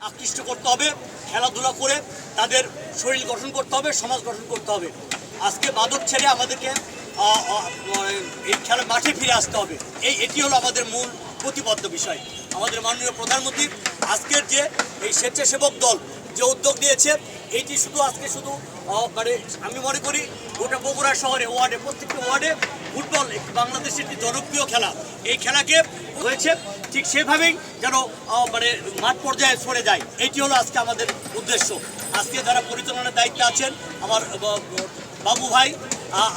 আকৃষ্ট করতে হবে, খেলাধুলা করে তাদের শরীর গঠন করতে হবে, সমাজ গঠন করতে হবে। আজকে মাদক ছেড়ে আমাদেরকে এই খেলা মাঠে ফিরে আসতে হবে। এটি হলো আমাদের মূল প্রতিবদ্ধ বিষয়। আমাদের মাননীয় প্রধানমন্ত্রী আজকের যে এই স্বেচ্ছাসেবক দল যে উদ্যোগ নিয়েছে, এইটি আজকে শুধু মানে আমি মনে করি গোটা বগুড়া শহরে ওয়ার্ডে প্রত্যেকটি ওয়ার্ডে ফুটবল বাংলাদেশের একটি জনপ্রিয় খেলা। এই খেলাকে হয়েছে ঠিক সেভাবেই যেন মানে মাঠ পর্যায়ে সরে যায়। এইটি হলো আজকে আমাদের উদ্দেশ্য। আজকে যারা পরিচালনার দায়িত্বে আছেন আমার বাবু ভাই,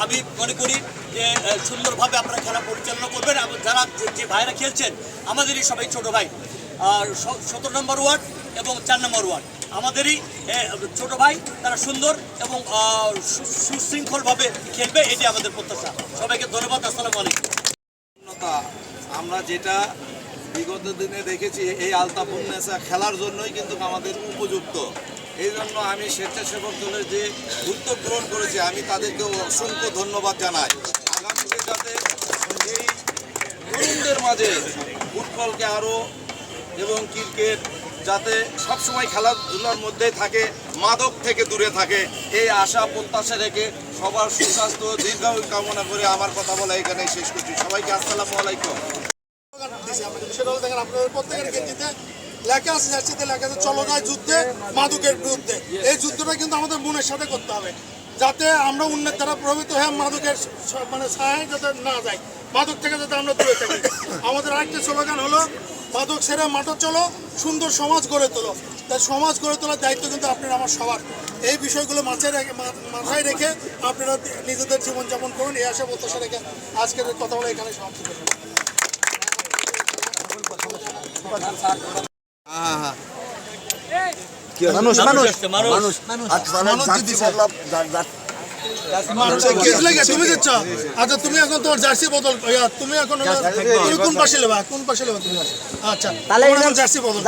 আমি মনে করি যে সুন্দরভাবে আপনারা খেলা পরিচালনা করবেন। যারা যে ভাইরা খেলছেন আমাদেরই সবাই ছোট ভাই, 17 নম্বর ওয়ার্ড এবং 4 নম্বর ওয়ার্ড আমাদেরই ছোট ভাই, তারা সুন্দর এবং সুশৃঙ্খলভাবে খেলবে, এটি আমাদের প্রত্যাশা। সবাইকে ধন্যবাদ। আসসালামু আলাইকুম। আমরা যেটা বিগত দিনে দেখেছি, এই আলতাফুন্নেসা খেলার জন্যই কিন্তু আমাদের উপযুক্ত। এই জন্য আমি স্বেচ্ছাসেবক দলের যে উদ্যোগ গ্রহণ করেছি, আমি তাদেরকে অসংখ্য ধন্যবাদ জানাই। আগামীতে যাতে এই তরুণদের মাঝে ফুটবলকে আরও এবং ক্রিকেট যাতে সবসময় খেলাধুলার মধ্যেই থাকে, মাদক থেকে দূরে থাকে, এই আশা প্রত্যাশা রেখে সবার সুস্বাস্থ্য দীর্ঘায়ু কামনা করে আমার কথা বলা এখানেই শেষ করছি। সবাইকে আসসালামু আলাইকুম। আপনাদের প্রত্যেকের গেঞ্জিতে লেখা আছে, জার্সিতে লেখা আছে চলো যায় যুদ্ধে মাদকের বিরুদ্ধে। এই যুদ্ধটা কিন্তু আমাদের মনের সাথে করতে হবে, যাতে আমরা উন্নয়ন দ্বারা প্রভাবিত হয়ে মাদকের মানে ছায় যাতে না যাই, মাদক থেকে যাতে আমরা দূরে থাকি। আমাদের আরেকটা স্লোগান হলো মাদক ছেড়ে মাঠে চলো, সুন্দর সমাজ গড়ে তোলো। তাই সমাজ গড়ে তোলার দায়িত্ব কিন্তু আপনারা আমার সবার। এই বিষয়গুলো মাথায় রেখে আপনারা নিজেদের জীবনযাপন করুন, এই আশা প্রত্যাশা রেখে আজকের কথা বলে এখানে সমাপ্ত করুন। তুমি দিচ্ছ, আচ্ছা তুমি এখন তোমার জার্সি বদল, তুমি এখন কোন পাশে নেবা তুমি? আচ্ছা জার্সি বদল।